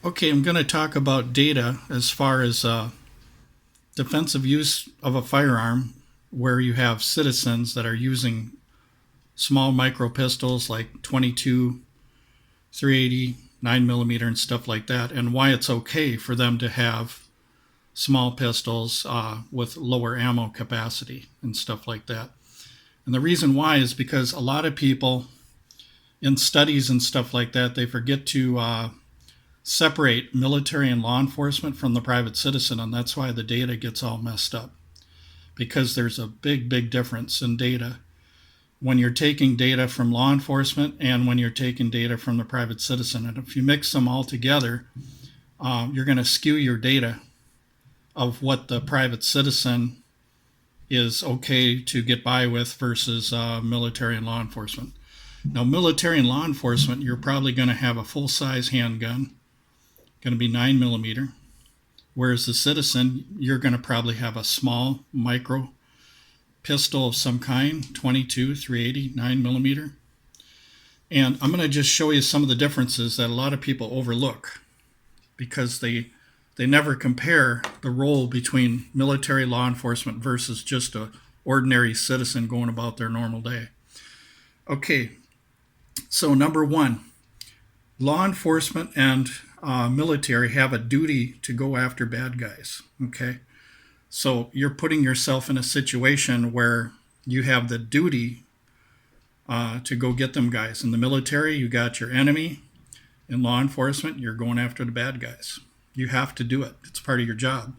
Okay, I'm going to talk about data as far as defensive use of a firearm, where you have citizens that are using small micro pistols like 22, 380, 9mm, and stuff like that, and why it's okay for them to have small pistols with lower ammo capacity and stuff like that. And the reason why is because a lot of people in studies and stuff like that, they forget to separate military and law enforcement from the private citizen, and that's why the data gets all messed up. Because there's a big difference in data when you're taking data from law enforcement and when you're taking data from the private citizen. And if you mix them all together, you're going to skew your data of what the private citizen is okay to get by with versus military and law enforcement. Now, military and law enforcement, you're probably going to have a full-size handgun, going to be 9mm, whereas the citizen, you're going to probably have a small micro pistol of some kind, 22, 380, 9mm. And I'm going to just show you some of the differences that a lot of people overlook because they never compare the role between military law enforcement versus just a ordinary citizen going about their normal day. Okay, so number one, law enforcement and military have a duty to go after bad guys. Okay, so you're putting yourself in a situation where you have the duty to go get them guys. In the military, you got your enemy. In law enforcement, you're going after the bad guys. You have to do it. It's part of your job.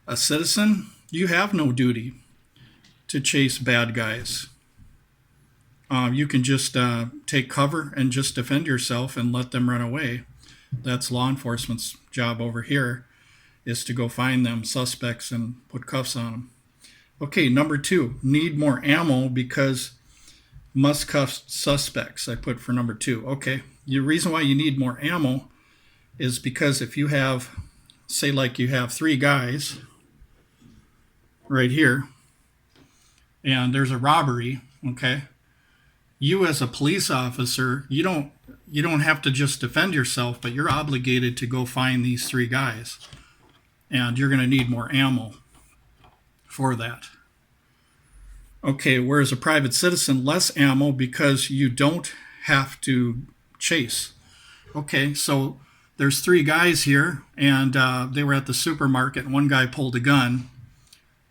A citizen, you have no duty to chase bad guys. You can just take cover and just defend yourself and let them run away. That's law enforcement's job over here, is to go find them suspects and put cuffs on them. Okay, number two, need more ammo because must cuff suspects, I put for number two. Okay, the reason why you need more ammo is because if you have, say like you have three guys right here, and there's a robbery, okay, you as a police officer, you don't have to just defend yourself, but you're obligated to go find these three guys. And you're going to need more ammo for that. Okay, whereas a private citizen, less ammo because you don't have to chase. Okay, so there's three guys here, and they were at the supermarket, and one guy pulled a gun,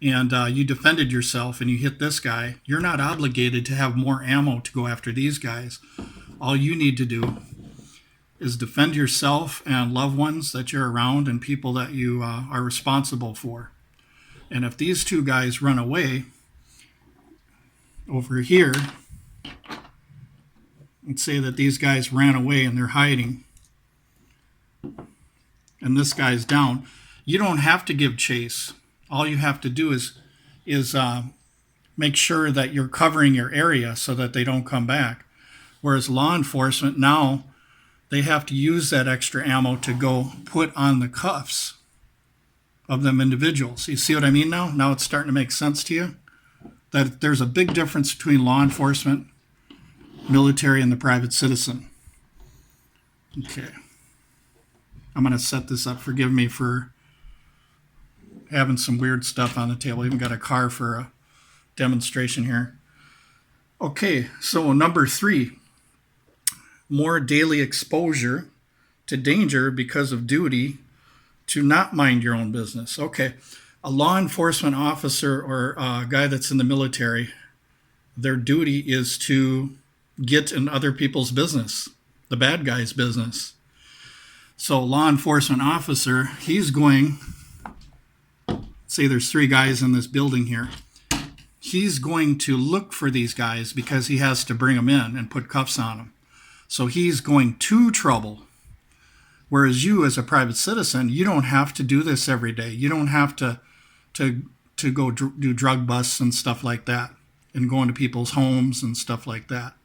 and you defended yourself, and you hit this guy. You're not obligated to have more ammo to go after these guys. All you need to do is defend yourself and loved ones that you're around and people that you are responsible for. And if these two guys run away over here, let's say that these guys ran away and they're hiding, and this guy's down, you don't have to give chase. All you have to do is make sure that you're covering your area so that they don't come back. Whereas law enforcement now, they have to use that extra ammo to go put on the cuffs of them individuals. You see what I mean now? Now it's starting to make sense to you? That there's a big difference between law enforcement, military, and the private citizen. Okay. I'm going to set this up. Forgive me for having some weird stuff on the table. Even got a car for a demonstration here. Okay, so number three, more daily exposure to danger because of duty to not mind your own business. Okay, a law enforcement officer or a guy that's in the military, their duty is to get in other people's business, the bad guy's business. So law enforcement officer, he's going, say there's three guys in this building here. He's going to look for these guys because he has to bring them in and put cuffs on them. So he's going to trouble. Whereas you as a private citizen, you don't have to do this every day. You don't have to go do drug busts and stuff like that and go into people's homes and stuff like that.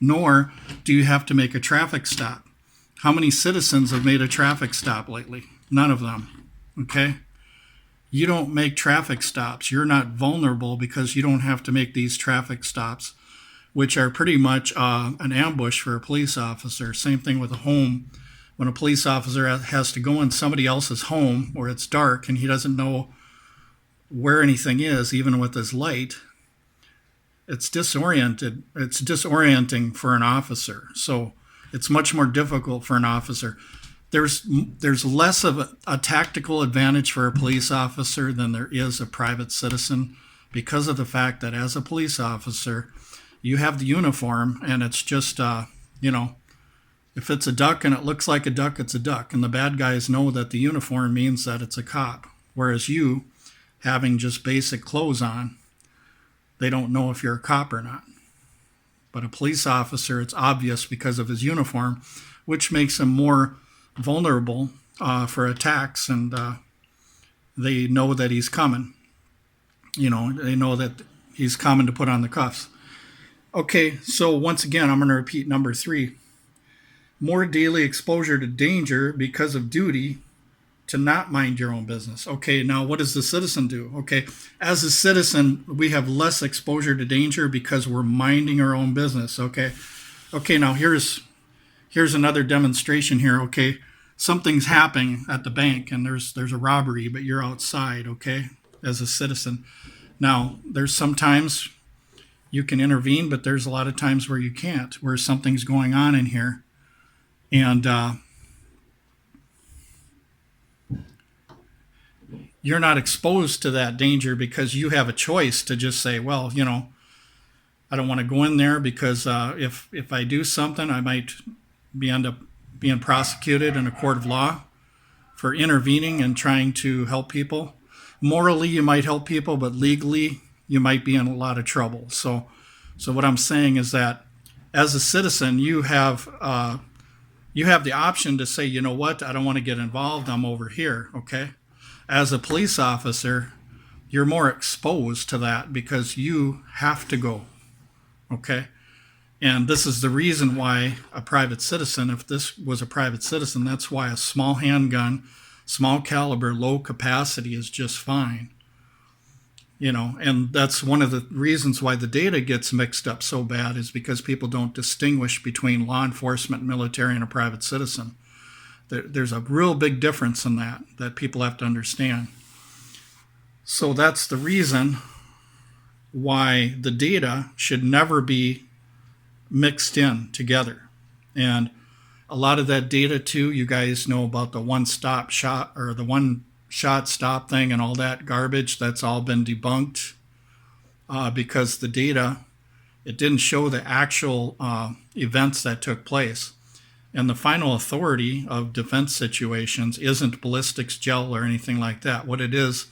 Nor do you have to make a traffic stop. How many citizens have made a traffic stop lately? None of them. Okay? You don't make traffic stops. You're not vulnerable because you don't have to make these traffic stops, which are pretty much an ambush for a police officer. Same thing with a home when a police officer has to go in somebody else's home where it's dark and he doesn't know where anything is, even with his light, it's disorienting for an officer. So it's much more difficult for an officer. There's less of a tactical advantage for a police officer than there is a private citizen, because of the fact that as a police officer, you have the uniform, and it's just, if it's a duck and it looks like a duck, it's a duck. And the bad guys know that the uniform means that it's a cop. Whereas you, having just basic clothes on, they don't know if you're a cop or not. But a police officer, it's obvious because of his uniform, which makes him more vulnerable for attacks, and they know that he's coming. They know that he's coming to put on the cuffs. Okay, so once again, I'm going to repeat number 3. More daily exposure to danger because of duty to not mind your own business. Okay, now what does the citizen do? Okay, as a citizen, we have less exposure to danger because we're minding our own business. Okay, now here's another demonstration here. Okay, something's happening at the bank and there's a robbery, but you're outside, okay, as a citizen. Now, there's sometimes you can intervene, but there's a lot of times where you can't, where something's going on in here. And you're not exposed to that danger because you have a choice to just say, well, I don't want to go in there because if I do something, I might end up being prosecuted in a court of law for intervening and trying to help people. Morally, you might help people, but legally, you might be in a lot of trouble. So what I'm saying is that as a citizen, you have the option to say, you know what, I don't want to get involved, I'm over here, okay? As a police officer, you're more exposed to that because you have to go, okay? And this is the reason why a private citizen, if this was a private citizen, that's why a small handgun, small caliber, low capacity is just fine. And that's one of the reasons why the data gets mixed up so bad, is because people don't distinguish between law enforcement, military, and a private citizen. There's a real big difference in that people have to understand. So that's the reason why the data should never be mixed in together. And a lot of that data too, you guys know about the one-stop shot or the one-shot stop thing and all that garbage. That's all been debunked because the data, it didn't show the actual events that took place. And the final authority of defense situations isn't ballistics gel or anything like that. What it is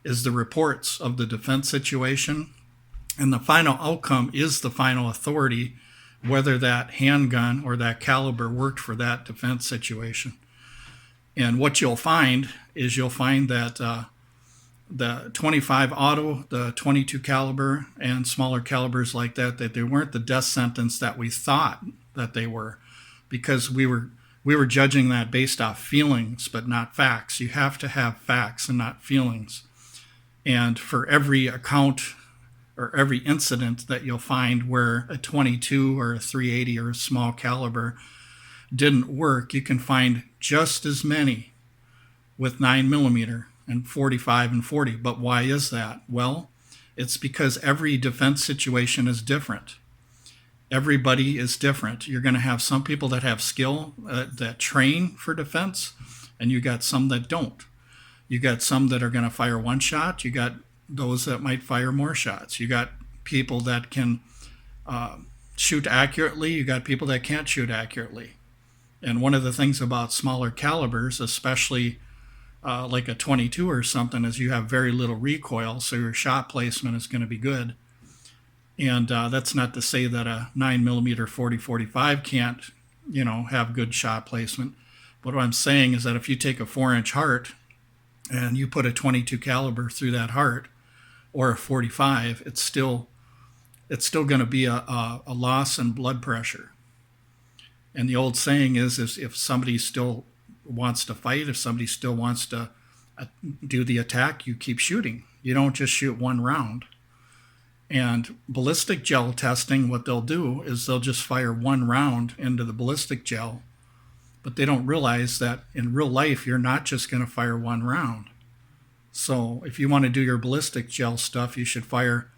the reports of the defense situation, and the final outcome is the final authority, whether that handgun or that caliber worked for that defense situation. And what you'll find that the 25 auto, the 22 caliber, and smaller calibers like that they weren't the death sentence that we thought that they were, because we were judging that based off feelings but not facts. You have to have facts and not feelings. And for every account or every incident that you'll find where a 22 or a 380 or a small caliber didn't work, you can find just as many with 9mm and 45 and 40. But why is that? Well, it's because every defense situation is different. Everybody is different. You're going to have some people that have skill that train for defense, and you got some that don't. You got some that are going to fire one shot. You got those that might fire more shots. You got people that can shoot accurately. You got people that can't shoot accurately. And one of the things about smaller calibers, especially like a 22 or something, is you have very little recoil, so your shot placement is going to be good. And that's not to say that a 9mm 40-45 can't, have good shot placement. But what I'm saying is that if you take a 4-inch heart and you put a 22 caliber through that heart, or a 45, it's still going to be a loss in blood pressure. And the old saying is if somebody still wants to fight, if somebody still wants to do the attack, you keep shooting. You don't just shoot one round. And ballistic gel testing, what they'll do is they'll just fire one round into the ballistic gel, But they don't realize that in real life, you're not just going to fire one round. So if you want to do your ballistic gel stuff, you should fire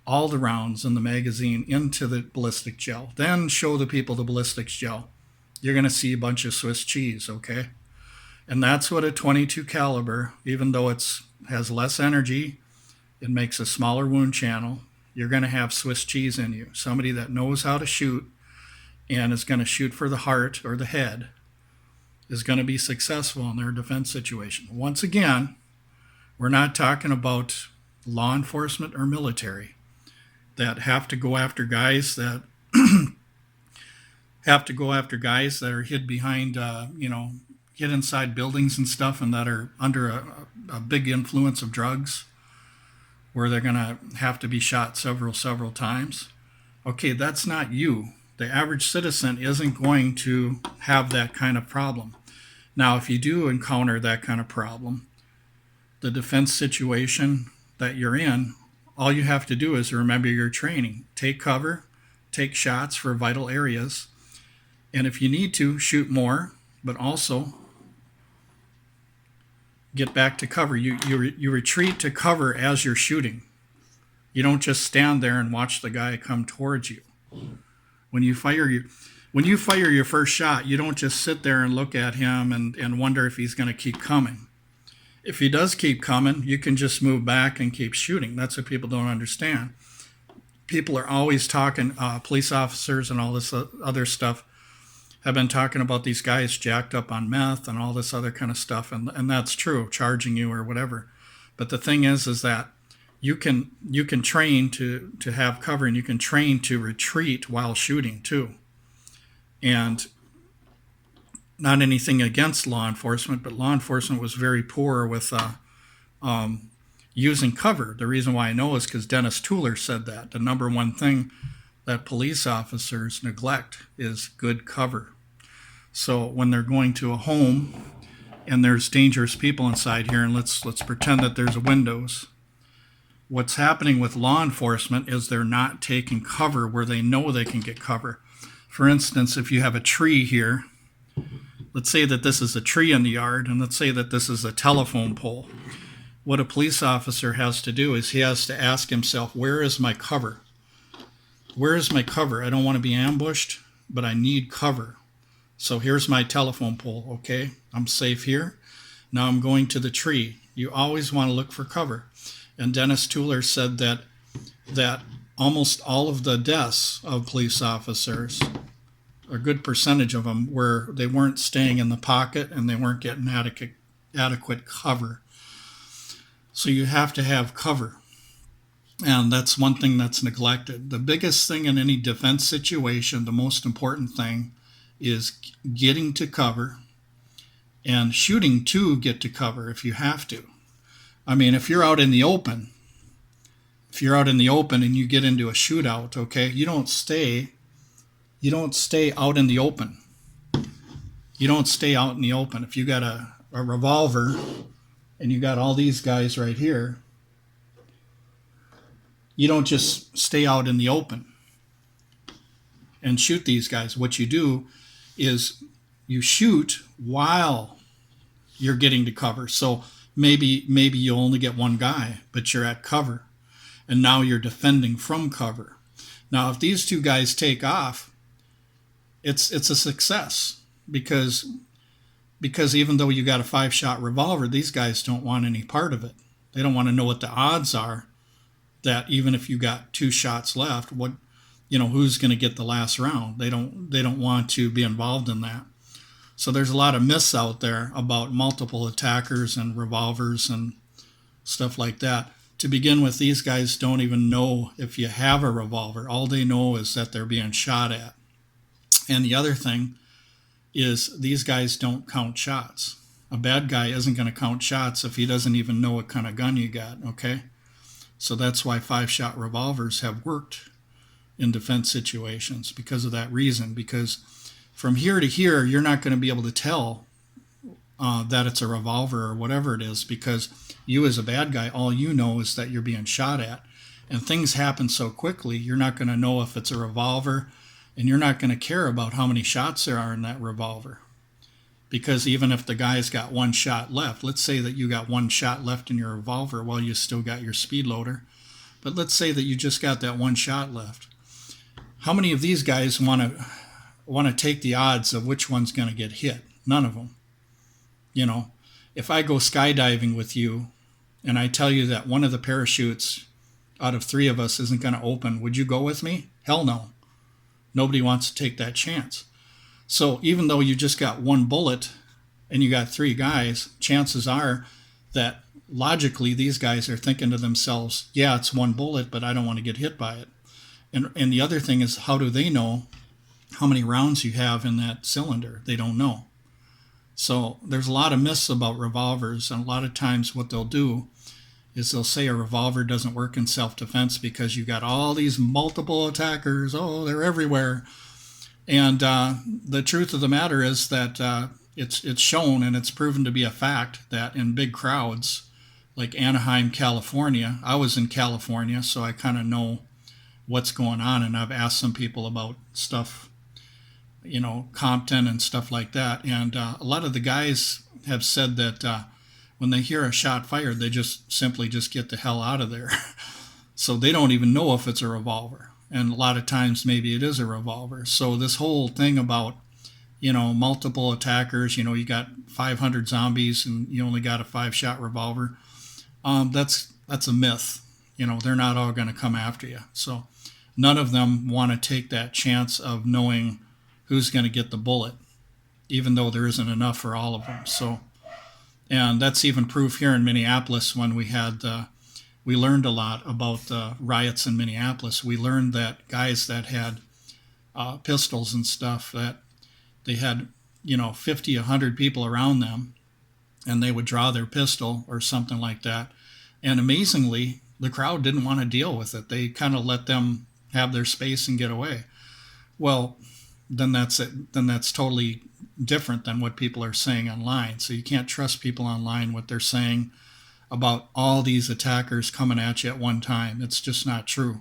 all the rounds in the magazine into the ballistic gel. Then show the people the ballistic gel. You're going to see a bunch of Swiss cheese, okay? And that's what a .22 caliber, even though it has less energy, it makes a smaller wound channel. You're going to have Swiss cheese in you. Somebody that knows how to shoot and is going to shoot for the heart or the head is going to be successful in their defense situation. Once again, we're not talking about law enforcement or military that have to go after guys that are hid behind, hid inside buildings and stuff, and that are under a big influence of drugs, where they're going to have to be shot several times. Okay, that's not you. The average citizen isn't going to have that kind of problem. Now, if you do encounter that kind of problem, the defense situation that you're in, all you have to do is remember your training. Take cover, take shots for vital areas, and if you need to, shoot more, but also get back to cover. You retreat to cover as you're shooting. You don't just stand there and watch the guy come towards you. When you fire your first shot, you don't just sit there and look at him and wonder if he's going to keep coming. If he does keep coming, you can just move back and keep shooting. That's what people don't understand. People are always talking, police officers and all this other stuff have been talking about these guys jacked up on meth and all this other kind of stuff, and that's true, charging you or whatever. But the thing is that you can train to have cover, and you can train to retreat while shooting too. And not anything against law enforcement, but law enforcement was very poor with using cover. The reason why I know is because Dennis Tueller said that the number one thing that police officers neglect is good cover. So when they're going to a home and there's dangerous people inside here, and let's pretend that there's windows, what's happening with law enforcement is they're not taking cover where they know they can get cover. For instance, if you have a tree here, let's say that this is a tree in the yard, and let's say that this is a telephone pole. What a police officer has to do is he has to ask himself, where is my cover? Where is my cover? I don't want to be ambushed, but I need cover. So here's my telephone pole, okay? I'm safe here. Now I'm going to the tree. You always want to look for cover. And Dennis Tueller said that almost all of the deaths of police officers, a good percentage of them, where they weren't staying in the pocket and they weren't getting adequate cover. So you have to have cover. And that's one thing that's neglected. The biggest thing in any defense situation, the most important thing, is getting to cover and shooting to get to cover if you have to. I mean, if you're out in the open and you get into a shootout, okay, you don't stay out in the open. You don't stay out in the open. If you got a revolver and you got all these guys right here, you don't just stay out in the open and shoot these guys. What you do is you shoot while you're getting to cover. So maybe you only get one guy, but you're at cover, and now you're defending from cover. Now, if these two guys take off, it's a success because even though you got a 5-shot revolver, these guys don't want any part of it. They don't want to know what the odds are that even if you got 2 shots left, who's going to get the last round. They don't want to be involved in that. So there's a lot of myths out there about multiple attackers and revolvers and stuff like that. To begin with, these guys don't even know if you have a revolver. All they know is that they're being shot at. And the other thing is these guys don't count shots. A bad guy isn't going to count shots if he doesn't even know what kind of gun you got, okay? So that's why 5-shot revolvers have worked in defense situations, because of that reason. Because from here to here, you're not going to be able to tell that it's a revolver or whatever it is, because you as a bad guy, all you know is that you're being shot at. And things happen so quickly, you're not going to know if it's a revolver, and you're not going to care about how many shots there are in that revolver. Because even if the guy's got one shot left, let's say that you got one shot left in your revolver while you still got your speed loader, but let's say that you just got that one shot left. How many of these guys want to take the odds of which one's going to get hit? None of them. You know, if I go skydiving with you and I tell you that one of the parachutes out of 3 of us isn't going to open, would you go with me? Hell no. Nobody wants to take that chance. So even though you just got one bullet and you got 3 guys, chances are that logically these guys are thinking to themselves, yeah, it's one bullet, but I don't want to get hit by it. And the other thing is, how do they know how many rounds you have in that cylinder? They don't know. So there's a lot of myths about revolvers, and a lot of times what they'll do is they'll say a revolver doesn't work in self-defense because you got all these multiple attackers. Oh, they're everywhere. And the truth of the matter is that it's shown and it's proven to be a fact that in big crowds, like Anaheim, California, I was in California, so I kind of know what's going on, and I've asked some people about stuff, you know, Compton and stuff like that. And a lot of the guys have said that when they hear a shot fired, they just simply just get the hell out of there. So they don't even know if it's a revolver. And a lot of times maybe it is a revolver. So this whole thing about, you know, multiple attackers, you know, you got 500 zombies and you only got a 5-shot revolver, that's a myth. You know, they're not all going to come after you. So none of them want to take that chance of knowing who's going to get the bullet, even though there isn't enough for all of them. So, and that's even proof here in Minneapolis when we learned a lot about the riots in Minneapolis. We learned that guys that had pistols and stuff, that they had, you know, 50, 100 people around them, and they would draw their pistol or something like that. And amazingly, the crowd didn't want to deal with it. They kind of let them have their space and get away. Well, then that's it. Then that's totally different than what people are saying online. So you can't trust people online, what they're saying about all these attackers coming at you at one time. It's just not true.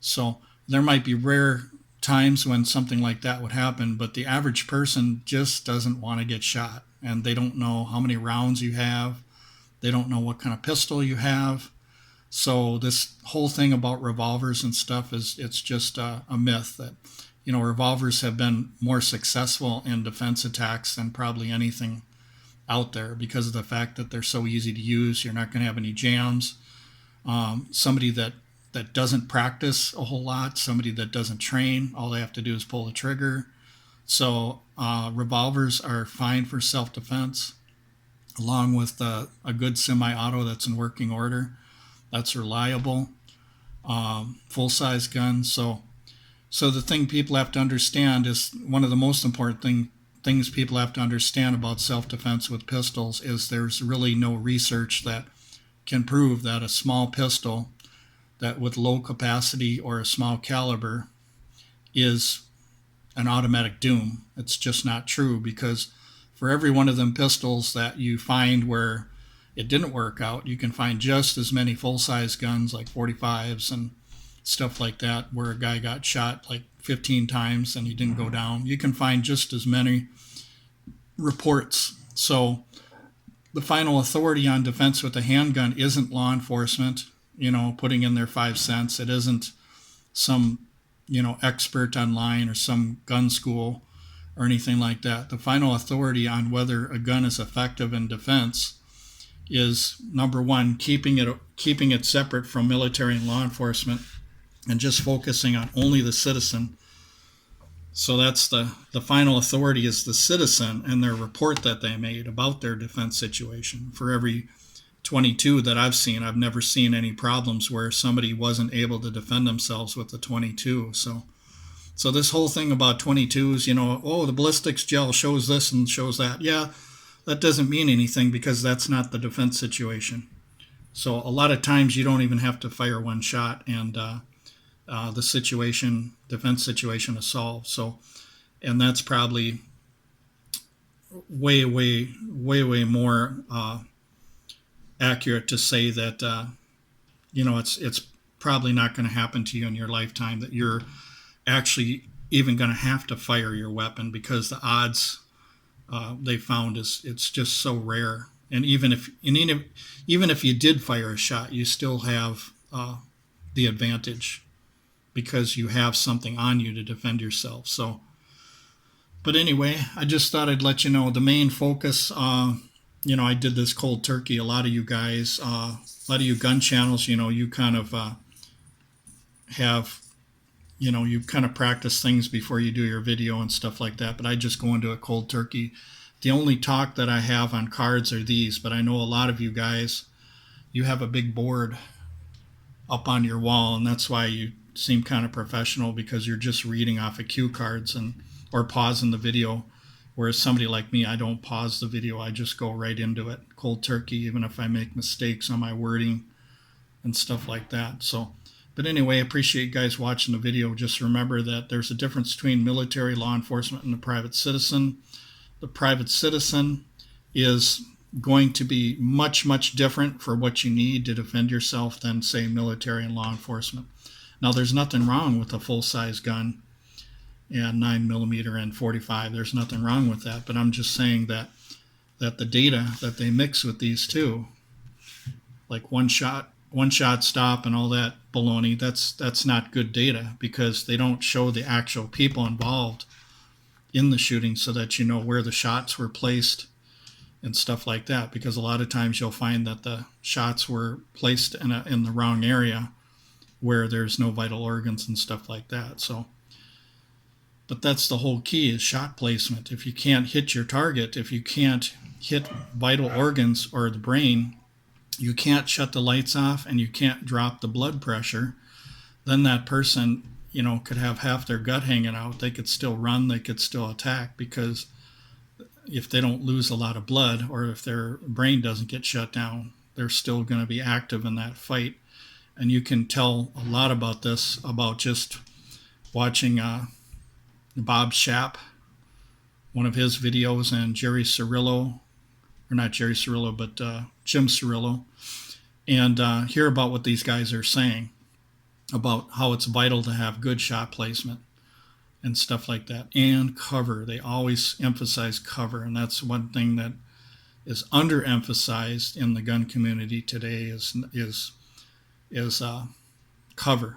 So there might be rare times when something like that would happen, but the average person just doesn't want to get shot, and they don't know how many rounds you have. They don't know what kind of pistol you have. So this whole thing about revolvers and stuff it's just a myth that, you know, revolvers have been more successful in defense attacks than probably anything out there because of the fact that they're so easy to use. You're not going to have any jams. Somebody that doesn't practice a whole lot, somebody that doesn't train, all they have to do is pull the trigger. So revolvers are fine for self-defense, along with a good semi-auto that's in working order. That's reliable. Full-size gun. So the thing people have to understand is one of the most important things people have to understand about self-defense with pistols is there's really no research that can prove that a small pistol that with low capacity or a small caliber is an automatic doom. It's just not true, because for every one of them pistols that you find where it didn't work out, you can find just as many full-size guns like 45s and stuff like that where a guy got shot like 15 times and he didn't go down. You can find just as many reports. So the final authority on defense with a handgun isn't law enforcement, you know, putting in their 5 cents. It isn't some, you know, expert online or some gun school or anything like that. The final authority on whether a gun is effective in defense is, number one, keeping it separate from military and law enforcement and just focusing on only the citizen. So that's the final authority is the citizen and their report that they made about their defense situation. For every 22 that I've seen, I've never seen any problems where somebody wasn't able to defend themselves with the 22. So this whole thing about 22s, you know, oh, the ballistics gel shows this and shows that. Yeah, that doesn't mean anything because that's not the defense situation. So a lot of times you don't even have to fire one shot and the defense situation is solved. So, and that's probably way more accurate to say that, you know, it's probably not going to happen to you in your lifetime that you're actually even going to have to fire your weapon, because the odds they found is it's just so rare. And even if you did fire a shot, you still have the advantage because you have something on you to defend yourself. So, but anyway, I just thought I'd let you know the main focus. I did this cold turkey. A lot of you guys, a lot of you gun channels, you kind of have, you kind of practice things before you do your video and stuff like that. But I just go into a cold turkey. The only talk that I have on cards are these, but I know a lot of you guys, you have a big board up on your wall, and that's why you seem kind of professional, because you're just reading off of cue cards or pausing the video. Whereas somebody like me, I don't pause the video. I just go right into it, cold turkey, even if I make mistakes on my wording and stuff like that. So, but anyway, I appreciate you guys watching the video. Just remember that there's a difference between military, law enforcement, and the private citizen. The private citizen is going to be much, much different for what you need to defend yourself than, say, military and law enforcement. Now, there's nothing wrong with a full-size gun and 9mm and 45. There's nothing wrong with that. But I'm just saying that the data that they mix with these two, like one shot stop and all that baloney, that's not good data, because they don't show the actual people involved in the shooting so that you know where the shots were placed and stuff like that. Because a lot of times you'll find that the shots were placed in the wrong area where there's no vital organs and stuff like that. So, but that's the whole key, is shot placement. If you can't hit your target, if you can't hit vital organs or the brain, you can't shut the lights off and you can't drop the blood pressure, then that person, could have half their gut hanging out. They could still run, they could still attack, because if they don't lose a lot of blood, or if their brain doesn't get shut down, they're still going to be active in that fight. And you can tell a lot about this about just watching Bob Schaap, one of his videos, and Jerry Cirillo, or not Jerry Cirillo, but Jim Cirillo, and hear about what these guys are saying about how it's vital to have good shot placement and stuff like that, and cover. They always emphasize cover, and that's one thing that is underemphasized in the gun community today is cover.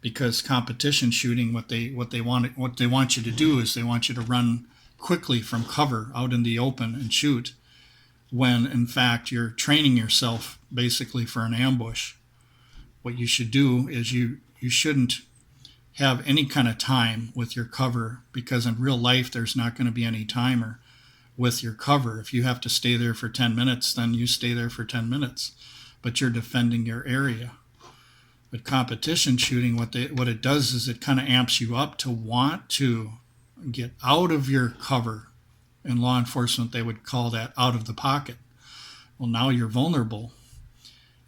Because competition shooting, what they want you to do is they want you to run quickly from cover out in the open and shoot, when in fact you're training yourself basically for an ambush. What you should do is you shouldn't have any kind of time with your cover, because in real life there's not going to be any timer with your cover. If you have to stay there for 10 minutes, then you stay there for 10 minutes, but you're defending your area. But competition shooting, what it does is it kind of amps you up to want to get out of your cover. In law enforcement, they would call that out of the pocket. Well, now you're vulnerable.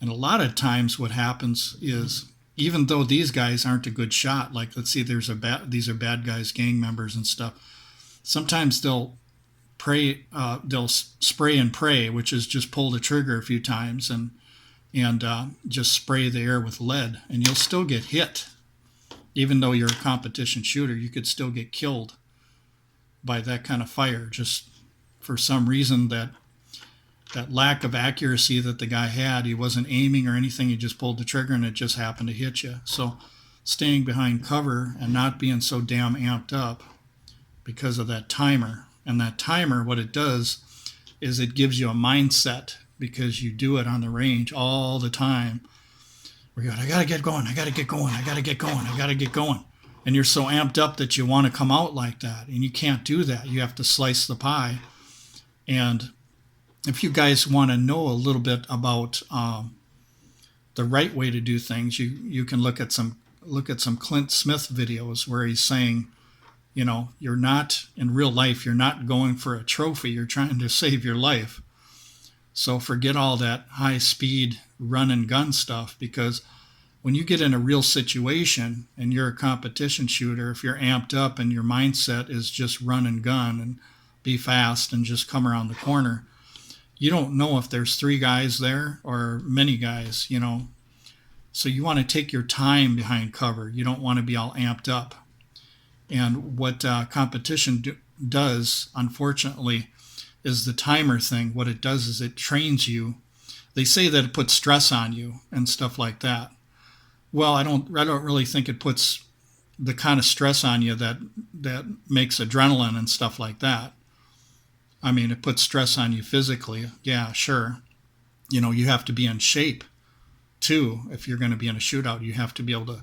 And a lot of times what happens is, even though these guys aren't a good shot, like let's see, these are bad guys, gang members and stuff, sometimes they'll spray and pray, which is just pull the trigger a few times and just spray the air with lead, and you'll still get hit. Even though you're a competition shooter, you could still get killed by that kind of fire, just for some reason that lack of accuracy that the guy had. He wasn't aiming or anything, he just pulled the trigger and it just happened to hit you. So staying behind cover and not being so damn amped up because of that timer. And that timer, what it does is it gives you a mindset, because you do it on the range all the time, where you go, I gotta get going, I gotta get going, I gotta get going, I gotta get going. And you're so amped up that you want to come out like that, and you can't do that. You have to slice the pie. And if you guys want to know a little bit about the right way to do things, you can look at some Clint Smith videos where he's saying, you're not, in real life, you're not going for a trophy, you're trying to save your life. So forget all that high speed run and gun stuff, because when you get in a real situation and you're a competition shooter, if you're amped up and your mindset is just run and gun and be fast and just come around the corner, you don't know if there's 3 guys there or many guys, So you want to take your time behind cover. You don't want to be all amped up. And what competition does, unfortunately, is the timer thing. What it does is it trains you. They say that it puts stress on you and stuff like that. Well, I don't really think it puts the kind of stress on you that makes adrenaline and stuff like that. I mean, it puts stress on you physically. Yeah, sure. You have to be in shape too. If you're going to be in a shootout, you have to be able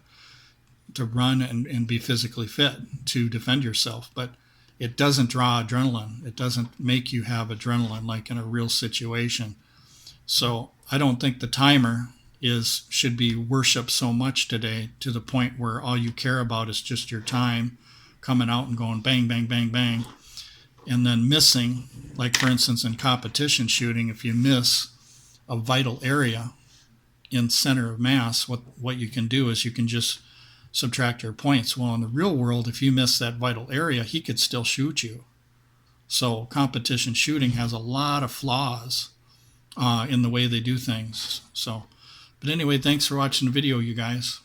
to run and be physically fit to defend yourself. But it doesn't draw adrenaline. It doesn't make you have adrenaline like in a real situation. So I don't think the timer should be worshipped so much today, to the point where all you care about is just your time coming out and going bang, bang, bang, bang, and then missing. Like, for instance, in competition shooting, if you miss a vital area in center of mass, what you can do is you can just subtract your points. Well, in the real world, if you miss that vital area, he could still shoot you. So competition shooting has a lot of flaws in the way they do things. But anyway, thanks for watching the video, you guys.